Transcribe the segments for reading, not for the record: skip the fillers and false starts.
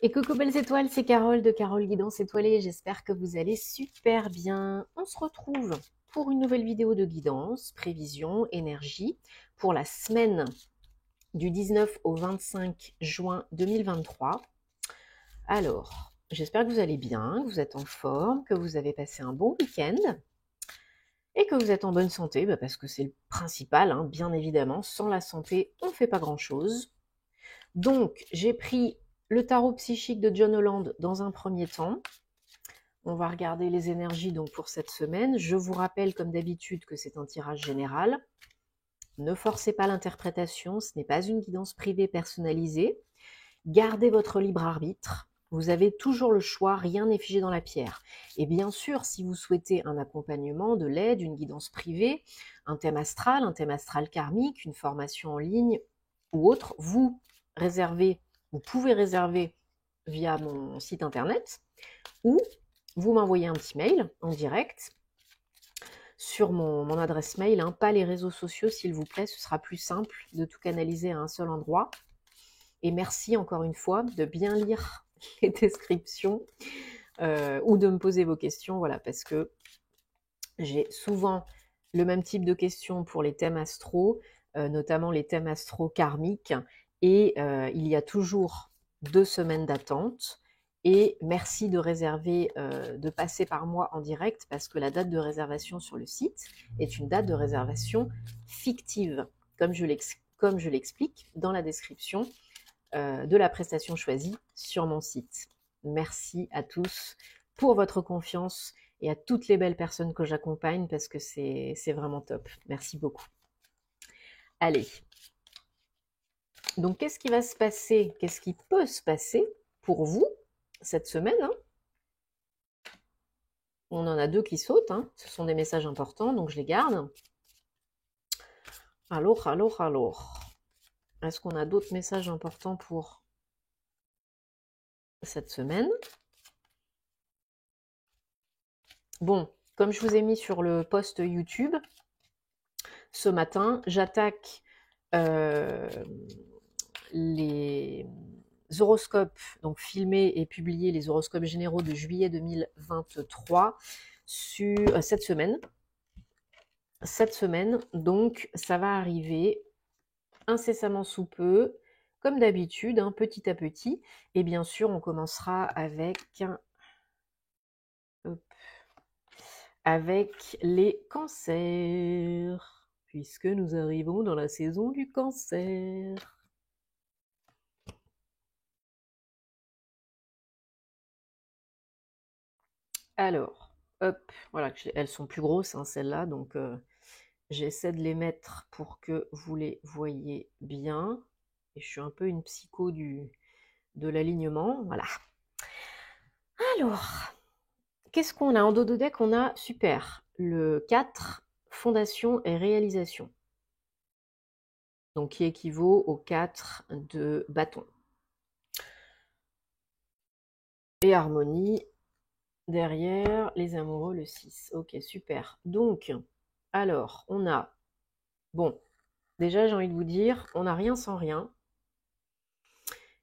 Et coucou belles étoiles, c'est Carole de Carole Guidance Étoilée, j'espère que vous allez super bien. On se retrouve pour une nouvelle vidéo de guidance, prévision, énergie, pour la semaine du 19 au 25 juin 2023. Alors, j'espère que vous allez bien, que vous êtes en forme, que vous avez passé un bon week-end et que vous êtes en bonne santé, parce que c'est le principal, hein, bien évidemment. Sans la santé, on ne fait pas grand-chose. Donc, j'ai pris le tarot psychique de John Holland dans un premier temps. On va regarder les énergies donc pour cette semaine. Je vous rappelle comme d'habitude que c'est un tirage général. Ne forcez pas l'interprétation, ce n'est pas une guidance privée personnalisée. Gardez votre libre arbitre. Vous avez toujours le choix, rien n'est figé dans la pierre. Et bien sûr, si vous souhaitez un accompagnement, de l'aide, une guidance privée, un thème astral karmique, une formation en ligne ou autre, vous pouvez réserver via mon site internet ou vous m'envoyez un petit mail en direct sur mon adresse mail, hein, pas les réseaux sociaux s'il vous plaît, ce sera plus simple de tout canaliser à un seul endroit. Et merci encore une fois de bien lire les descriptions ou de me poser vos questions, voilà, parce que j'ai souvent le même type de questions pour les thèmes astro, notamment les thèmes astro karmiques, et il y a toujours 2 semaines d'attente. Et merci de réserver, de passer par moi en direct, parce que la date de réservation sur le site est une date de réservation fictive, comme je l'explique dans la description de la prestation choisie sur mon site. Merci à tous pour votre confiance et à toutes les belles personnes que j'accompagne parce que c'est vraiment top. Merci beaucoup. Allez. Donc, qu'est-ce qui va se passer? Qu'est-ce qui peut se passer pour vous cette semaine, hein? On en a 2 qui sautent, hein. Ce sont des messages importants, donc je les garde. Alors. Est-ce qu'on a d'autres messages importants pour cette semaine? Bon, comme je vous ai mis sur le post YouTube, ce matin, j'attaque les horoscopes, donc filmés et publiés, les horoscopes généraux de juillet 2023 sur cette semaine. Cette semaine, donc, ça va arriver incessamment sous peu, comme d'habitude, hein, petit à petit. Et bien sûr, on commencera avec les cancers, puisque nous arrivons dans la saison du cancer. Alors, hop, voilà, elles sont plus grosses, hein, celles-là, donc j'essaie de les mettre pour que vous les voyez bien. Et je suis un peu une psycho de l'alignement, voilà. Alors, qu'est-ce qu'on a en dos de deck? On a, super, le 4, fondation et réalisation. Donc, qui équivaut au 4 de bâton. Et harmonie, derrière, les amoureux, le 6. Ok, super. Donc, alors, on a... Bon, déjà, j'ai envie de vous dire, on n'a rien sans rien.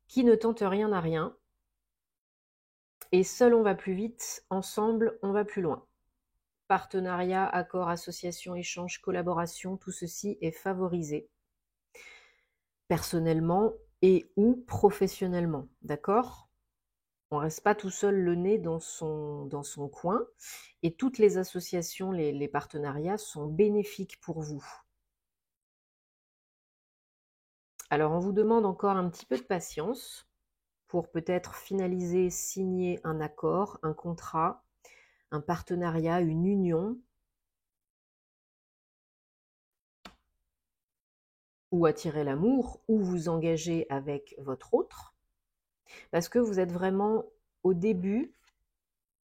Qui ne tente rien n'a rien. Et seul on va plus vite, ensemble on va plus loin. Partenariat, accord, association, échange, collaboration, tout ceci est favorisé. Personnellement et ou professionnellement, d'accord? On ne reste pas tout seul le nez dans son coin. Et toutes les associations, les partenariats sont bénéfiques pour vous. Alors on vous demande encore un petit peu de patience pour peut-être finaliser, signer un accord, un contrat, un partenariat, une union, ou attirer l'amour, ou vous engager avec votre autre, parce que vous êtes vraiment au début,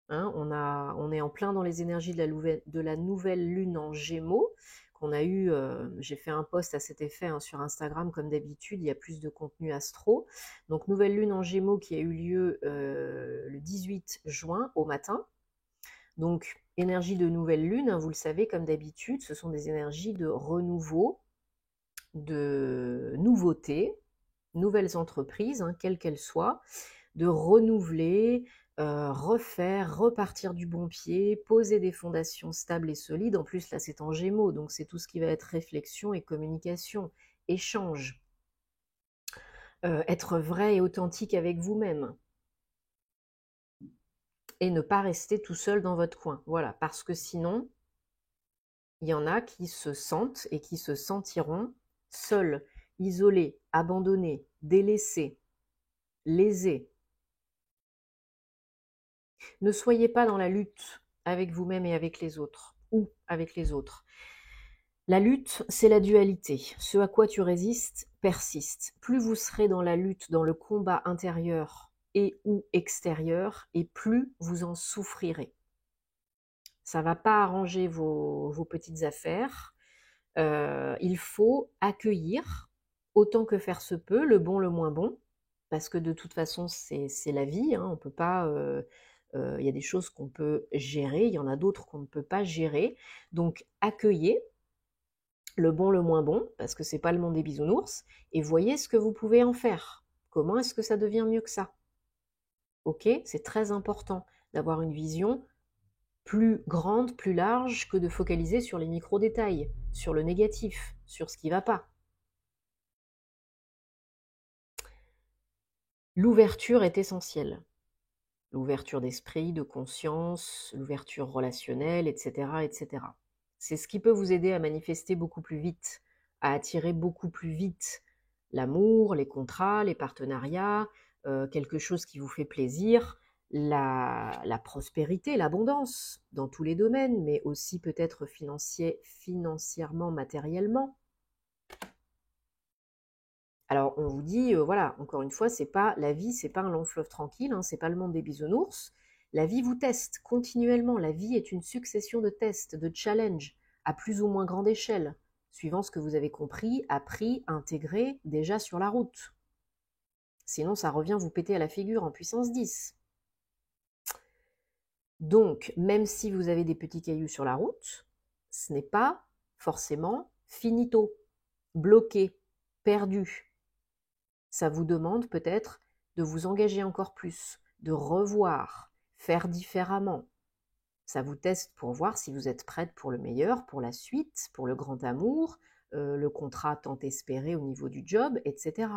hein, on est en plein dans les énergies de la nouvelle lune en Gémeaux, qu'on a eu, j'ai fait un post à cet effet, hein, sur Instagram, comme d'habitude, il y a plus de contenu astro. Donc nouvelle lune en Gémeaux qui a eu lieu le 18 juin au matin. Donc énergie de nouvelle lune, hein, vous le savez, comme d'habitude, ce sont des énergies de renouveau, de nouveautés, nouvelles entreprises, hein, quelles qu'elles soient, de renouveler, refaire, repartir du bon pied, poser des fondations stables et solides. En plus, là, c'est en Gémeaux, donc c'est tout ce qui va être réflexion et communication, échange. Être vrai et authentique avec vous-même. Et ne pas rester tout seul dans votre coin. Voilà, parce que sinon, il y en a qui se sentent et qui se sentiront seuls, isolés, abandonnés, délaissés, lésés. Ne soyez pas dans la lutte avec vous-même et avec les autres, ou avec les autres. La lutte, c'est la dualité. Ce à quoi tu résistes persiste. Plus vous serez dans la lutte, dans le combat intérieur et ou extérieur, et plus vous en souffrirez. Ça ne va pas arranger vos petites affaires. Il faut accueillir, autant que faire se peut, le bon, le moins bon, parce que de toute façon, c'est la vie, hein, on peut pas... y a des choses qu'on peut gérer, il y en a d'autres qu'on ne peut pas gérer. Donc, accueillez le bon, le moins bon, parce que c'est pas le monde des bisounours, et voyez ce que vous pouvez en faire. Comment est-ce que ça devient mieux que ça? Ok? C'est très important d'avoir une vision plus grande, plus large, que de focaliser sur les micro-détails, sur le négatif, sur ce qui ne va pas. L'ouverture est essentielle. L'ouverture d'esprit, de conscience, l'ouverture relationnelle, etc., etc. C'est ce qui peut vous aider à manifester beaucoup plus vite, à attirer beaucoup plus vite l'amour, les contrats, les partenariats, quelque chose qui vous fait plaisir, la prospérité, l'abondance dans tous les domaines, mais aussi peut-être financièrement, matériellement. Alors on vous dit, voilà, encore une fois, c'est pas la vie, c'est pas un long fleuve tranquille, hein, c'est pas le monde des bisounours. La vie vous teste continuellement. La vie est une succession de tests, de challenges, à plus ou moins grande échelle, suivant ce que vous avez compris, appris, intégré déjà sur la route. Sinon, ça revient vous péter à la figure en puissance 10. Donc, même si vous avez des petits cailloux sur la route, ce n'est pas forcément finito, bloqué, perdu. Ça vous demande peut-être de vous engager encore plus, de revoir, faire différemment. Ça vous teste pour voir si vous êtes prête pour le meilleur, pour la suite, pour le grand amour, le contrat tant espéré au niveau du job, etc.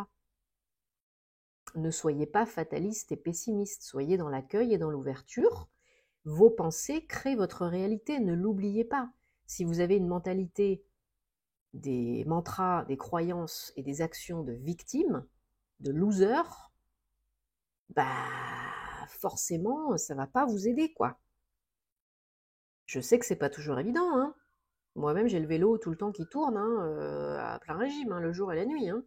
Ne soyez pas fataliste et pessimiste, soyez dans l'accueil et dans l'ouverture. Vos pensées créent votre réalité, ne l'oubliez pas. Si vous avez une mentalité, des mantras, des croyances et des actions de victime, de loser, bah forcément, ça va pas vous aider, quoi. Je sais que c'est pas toujours évident, hein. Moi-même, j'ai le vélo tout le temps qui tourne, hein, à plein régime, hein, le jour et la nuit, hein.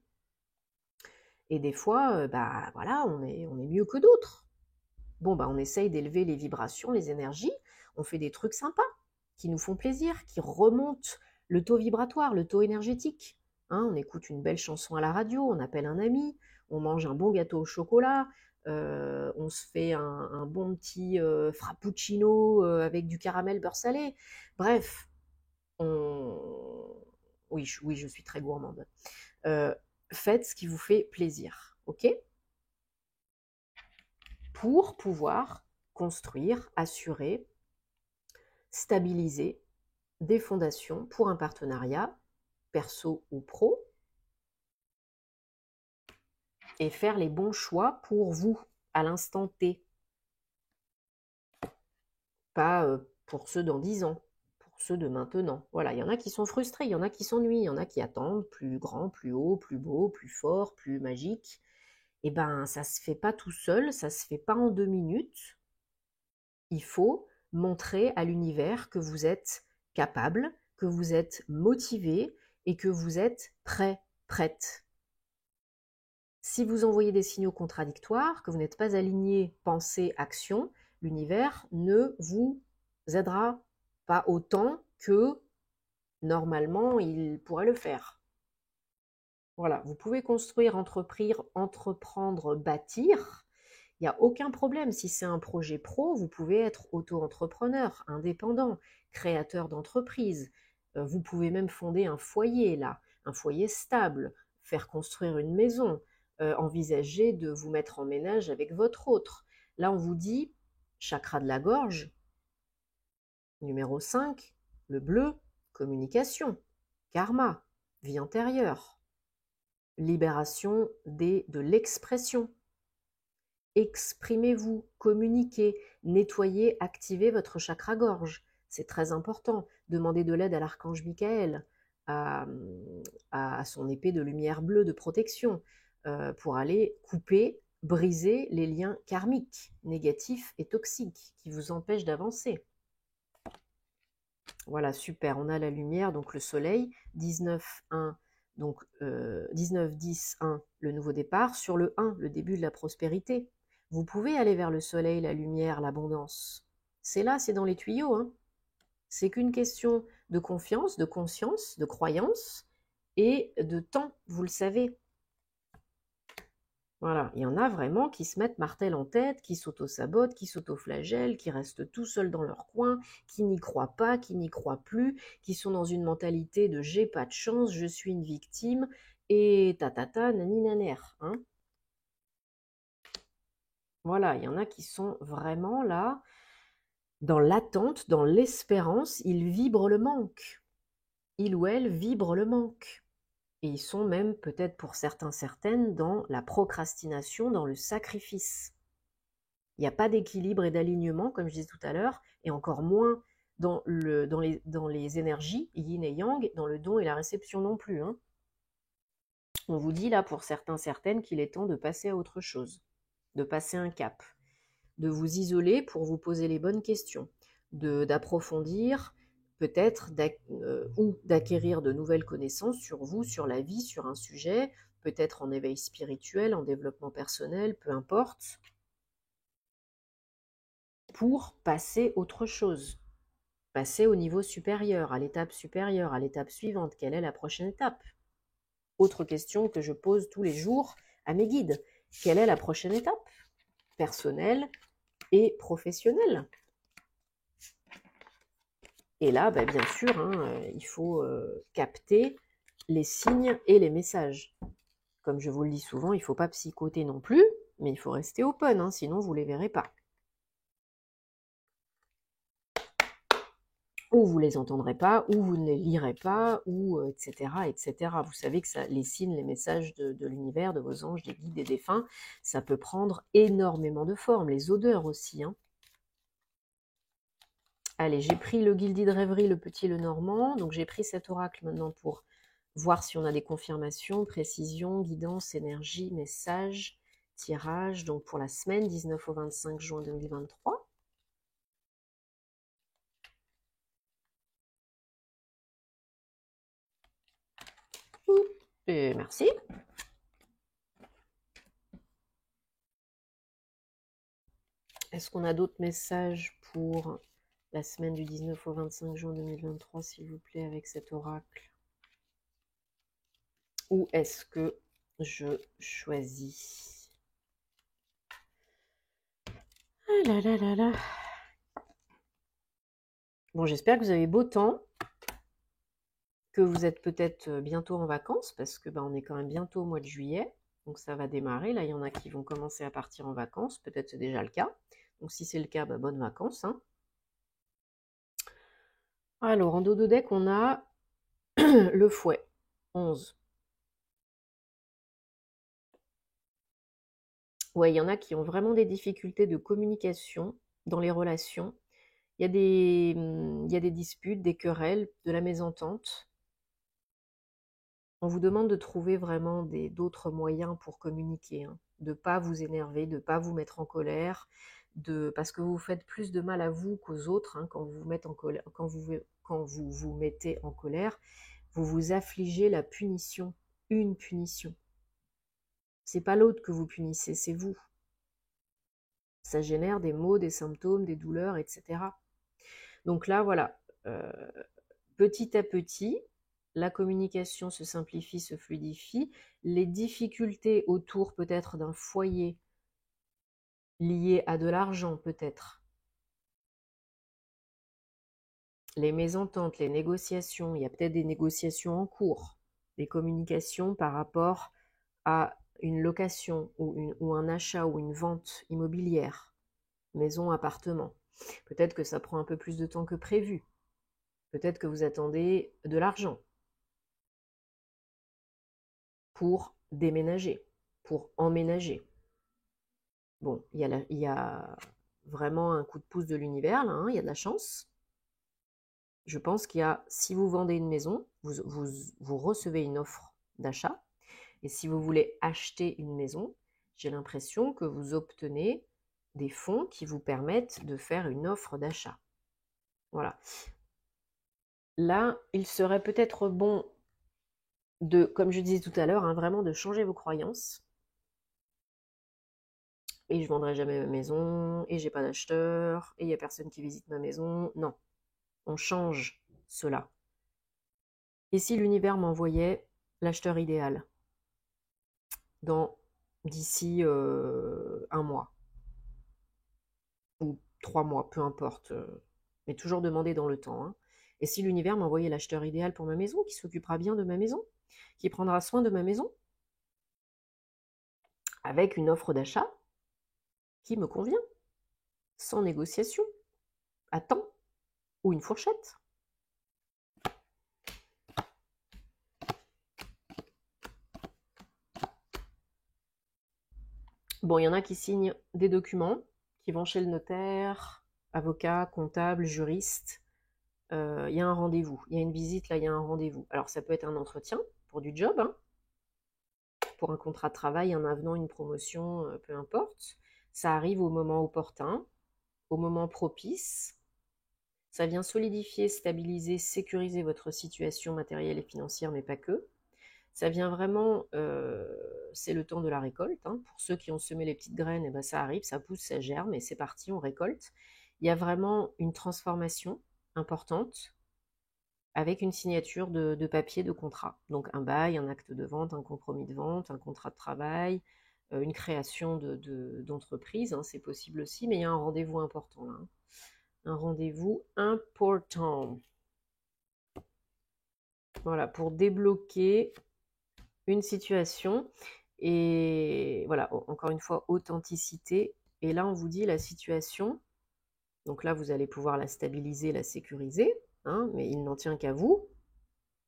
Et des fois, bah voilà, on est mieux que d'autres. Bon, bah on essaye d'élever les vibrations, les énergies, on fait des trucs sympas, qui nous font plaisir, qui remontent le taux vibratoire, le taux énergétique. Hein, on écoute une belle chanson à la radio, on appelle un ami, on mange un bon gâteau au chocolat, on se fait un bon petit frappuccino avec du caramel beurre salé. Bref, oui, je suis très gourmande. Faites ce qui vous fait plaisir, ok? Pour pouvoir construire, assurer, stabiliser des fondations pour un partenariat, perso ou pro, et faire les bons choix pour vous, à l'instant T. Pas pour ceux dans 10 ans, pour ceux de maintenant. Voilà, il y en a qui sont frustrés, il y en a qui s'ennuient, il y en a qui attendent plus grand, plus haut, plus beau, plus fort, plus magique. Eh ben, ça se fait pas tout seul, ça se fait pas en 2 minutes. Il faut montrer à l'univers que vous êtes capable, que vous êtes motivé et que vous êtes prêt, prête. Si vous envoyez des signaux contradictoires, que vous n'êtes pas aligné pensée, action, l'univers ne vous aidera pas autant que normalement il pourrait le faire. Voilà, vous pouvez construire, entreprendre, bâtir. Il n'y a aucun problème. Si c'est un projet pro, vous pouvez être auto-entrepreneur, indépendant, créateur d'entreprise. Vous pouvez même fonder un foyer là, un foyer stable, faire construire une maison, envisager de vous mettre en ménage avec votre autre. Là, on vous dit chakra de la gorge, numéro 5, le bleu, communication, karma, vie antérieure, libération de l'expression. Exprimez-vous, communiquez, nettoyez, activez votre chakra-gorge. C'est très important. Demandez de l'aide à l'archange Michael, à son épée de lumière bleue de protection, pour aller couper, briser les liens karmiques, négatifs et toxiques qui vous empêchent d'avancer. Voilà, super, on a la lumière, donc le soleil, 19-1, donc 19-10-1, le nouveau départ, sur le 1, le début de la prospérité. Vous pouvez aller vers le soleil, la lumière, l'abondance. C'est là, c'est dans les tuyaux. Hein. C'est qu'une question de confiance, de conscience, de croyance et de temps, vous le savez. Voilà, il y en a vraiment qui se mettent martel en tête, qui s'auto-sabotent, qui s'auto-flagellent, qui restent tout seuls dans leur coin, qui n'y croient pas, qui n'y croient plus, qui sont dans une mentalité de j'ai pas de chance, je suis une victime, et tatata, nani naner. Hein. Voilà, il y en a qui sont vraiment là, dans l'attente, dans l'espérance, ils vibrent le manque. Ils ou elles vibrent le manque. Et ils sont même, peut-être pour certains, certaines, dans la procrastination, dans le sacrifice. Il n'y a pas d'équilibre et d'alignement, comme je disais tout à l'heure, et encore moins dans les énergies, yin et yang, dans le don et la réception non plus. Hein. On vous dit là, pour certains, certaines, qu'il est temps de passer à autre chose, de passer un cap, de vous isoler pour vous poser les bonnes questions, d'approfondir, peut-être, ou d'acquérir de nouvelles connaissances sur vous, sur la vie, sur un sujet, peut-être en éveil spirituel, en développement personnel, peu importe, pour passer autre chose, passer au niveau supérieur, à l'étape supérieure, à l'étape suivante. Quelle est la prochaine étape? Autre question que je pose tous les jours à mes guides. Quelle est la prochaine étape? Personnelle et professionnelle. Et là, bah, bien sûr, hein, il faut capter les signes et les messages. Comme je vous le dis souvent, il ne faut pas psychoter non plus, mais il faut rester open, hein, sinon vous ne les verrez pas. Ou vous ne les entendrez pas, ou vous ne les lirez pas, ou etc., etc. Vous savez que ça, les signes, les messages de l'univers, de vos anges, des guides, des défunts, ça peut prendre énormément de formes, les odeurs aussi. Hein. Allez, j'ai pris le Guilded Rêverie, le petit, le normand, donc j'ai pris cet oracle maintenant pour voir si on a des confirmations, précisions, guidance, énergie, message, tirage, donc pour la semaine 19 au 25 juin 2023. Et merci. Est-ce qu'on a d'autres messages pour la semaine du 19 au 25 juin 2023, s'il vous plaît, avec cet oracle? Ou est-ce que je choisis? Ah là là là là. Bon, j'espère que vous avez beau temps, que vous êtes peut-être bientôt en vacances, parce que on est quand même bientôt au mois de juillet, donc ça va démarrer. Là, il y en a qui vont commencer à partir en vacances, peut-être c'est déjà le cas. Donc si c'est le cas, bonnes vacances. Hein. Alors, en dos de deck, on a le fouet, 11. Ouais, il y en a qui ont vraiment des difficultés de communication dans les relations. Il y a des disputes, des querelles, de la mésentente. On vous demande de trouver vraiment d'autres moyens pour communiquer, hein. De ne pas vous énerver, de ne pas vous mettre en colère, parce que vous faites plus de mal à vous qu'aux autres, hein, quand vous vous mettez en colère, vous vous affligez la punition, une punition. C'est pas l'autre que vous punissez, c'est vous. Ça génère des maux, des symptômes, des douleurs, etc. Donc là, voilà, petit à petit, la communication se simplifie, se fluidifie. Les difficultés autour peut-être d'un foyer liées à de l'argent peut-être. Les mésententes, les négociations, il y a peut-être des négociations en cours, des communications par rapport à une location ou un achat ou une vente immobilière, maison, appartement. Peut-être que ça prend un peu plus de temps que prévu. Peut-être que vous attendez de l'argent pour déménager, pour emménager. Bon, il y a vraiment un coup de pouce de l'univers, là, hein, il y a de la chance. Je pense qu'il y a, si vous vendez une maison, vous recevez une offre d'achat. Et si vous voulez acheter une maison, j'ai l'impression que vous obtenez des fonds qui vous permettent de faire une offre d'achat. Voilà. Là, il serait peut-être bon de, comme je disais tout à l'heure, hein, vraiment de changer vos croyances. Et je vendrai jamais ma maison, et j'ai pas d'acheteur, et il n'y a personne qui visite ma maison. Non, on change cela. Et si l'univers m'envoyait l'acheteur idéal d'ici un mois ou 3 mois, peu importe, mais toujours demander dans le temps, hein. Et si l'univers m'envoyait l'acheteur idéal pour ma maison, qui s'occupera bien de ma maison, qui prendra soin de ma maison, avec une offre d'achat qui me convient, sans négociation, à temps, ou une fourchette. Bon, il y en a qui signent des documents, qui vont chez le notaire, avocat, comptable, juriste. Il y a un rendez-vous, il y a une visite, là, il y a un rendez-vous. Alors, ça peut être un entretien pour du job, hein, pour un contrat de travail, un avenant, une promotion, peu importe. Ça arrive au moment opportun, au moment propice. Ça vient solidifier, stabiliser, sécuriser votre situation matérielle et financière, mais pas que. Ça vient vraiment, c'est le temps de la récolte, hein. Pour ceux qui ont semé les petites graines, eh ben, ça arrive, ça pousse, ça germe, et c'est parti, on récolte. Il y a vraiment une transformation importante avec une signature de papier de contrat. Donc un bail, un acte de vente, un compromis de vente, un contrat de travail, une création d'entreprise, hein, c'est possible aussi, mais il y a un rendez-vous important là, hein. Un rendez-vous important. Voilà, pour débloquer une situation. Et voilà, encore une fois, authenticité. Et là, on vous dit la situation. Donc là, vous allez pouvoir la stabiliser, la sécuriser, hein, mais il n'en tient qu'à vous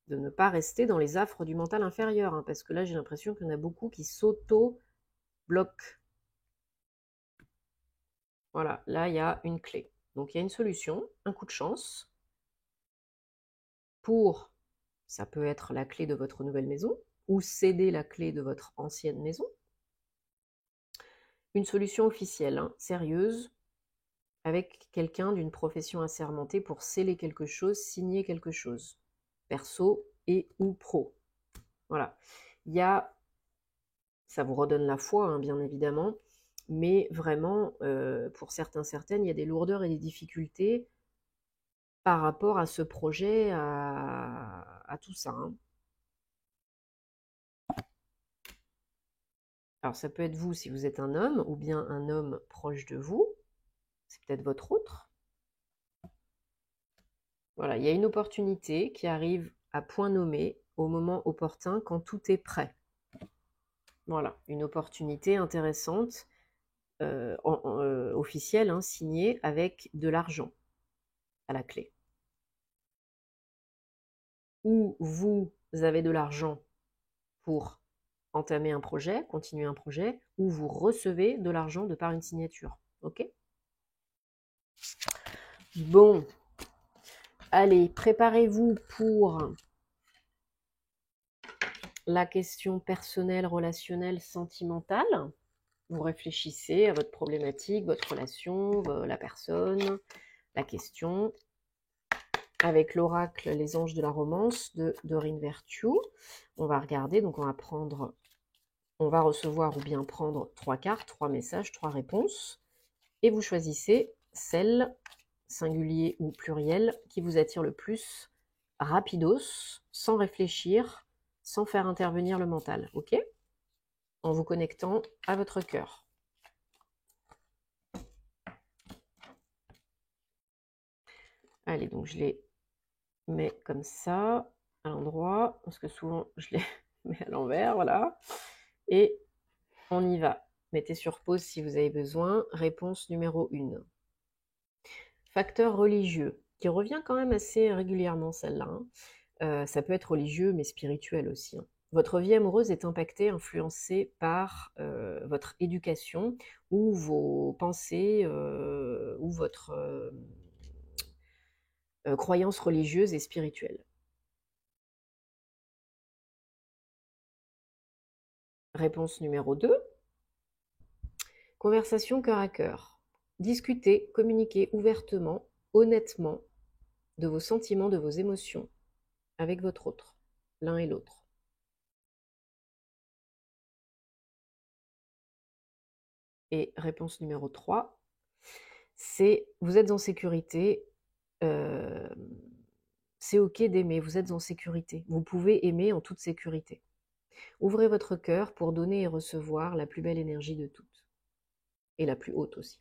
de ne pas rester dans les affres du mental inférieur, hein, parce que là, j'ai l'impression qu'il y en a beaucoup qui s'auto-bloquent. Voilà, là, il y a une clé. Donc, il y a une solution, un coup de chance, pour, ça peut être la clé de votre nouvelle maison, ou céder la clé de votre ancienne maison. Une solution officielle, hein, sérieuse, avec quelqu'un d'une profession assermentée pour sceller quelque chose, signer quelque chose, perso et ou pro. Voilà. Il y a, ça vous redonne la foi, hein, bien évidemment, mais vraiment, pour certaines, il y a des lourdeurs et des difficultés par rapport à ce projet, à tout ça, hein. Alors ça peut être vous si vous êtes un homme, ou bien un homme proche de vous, c'est peut-être votre autre. Voilà, il y a une opportunité qui arrive à point nommé, au moment opportun, quand tout est prêt. Voilà, une opportunité intéressante, officielle, hein, signée, avec de l'argent à la clé. Ou vous avez de l'argent pour entamer un projet, continuer un projet, ou vous recevez de l'argent de par une signature. Ok? Bon, allez, préparez-vous pour la question personnelle, relationnelle, sentimentale. Vous réfléchissez à votre problématique, votre relation, la personne, la question. Avec l'oracle Les Anges de la Romance de Doreen Virtue. On va regarder, donc on va recevoir ou bien prendre 3 cartes, 3 messages, 3 réponses. Et vous choisissez celle, singulier ou pluriel, qui vous attire le plus, rapidos, sans réfléchir, sans faire intervenir le mental, ok? En vous connectant à votre cœur. Allez, donc je les mets comme ça, à l'endroit, parce que souvent je les mets à l'envers, voilà. Et On y va. Mettez sur pause si vous avez besoin. Réponse numéro 1. Facteur religieux, qui revient quand même assez régulièrement celle-là. Ça peut être religieux, mais spirituel aussi. Votre vie amoureuse est impactée, influencée par votre éducation ou vos pensées ou votre croyance religieuse et spirituelle. Réponse numéro 2. Conversation cœur à cœur. Discutez, communiquez ouvertement, honnêtement, de vos sentiments, de vos émotions avec votre autre, l'un et l'autre. Et réponse numéro 3, c'est vous êtes en sécurité, c'est ok d'aimer, vous êtes en sécurité. Vous pouvez aimer en toute sécurité. Ouvrez votre cœur pour donner et recevoir la plus belle énergie de toutes. Et la plus haute aussi.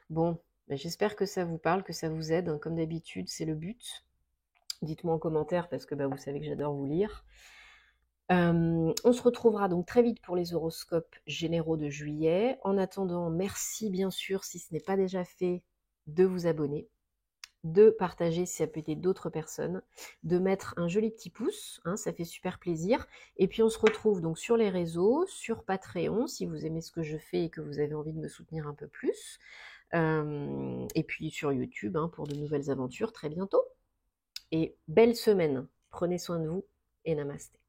Bon, ben j'espère que ça vous parle, que ça vous aide. Comme d'habitude, c'est le but. Dites-moi en commentaire parce que vous savez que j'adore vous lire. On se retrouvera donc très vite pour les horoscopes généraux de juillet. En attendant, merci bien sûr, si ce n'est pas déjà fait, de vous abonner, de partager si ça peut aider d'autres personnes, de mettre un joli petit pouce, ça fait super plaisir. Et puis on se retrouve donc sur les réseaux, sur Patreon, si vous aimez ce que je fais et que vous avez envie de me soutenir un peu plus. Et puis sur YouTube pour de nouvelles aventures très bientôt. Et belle semaine, prenez soin de vous et namasté.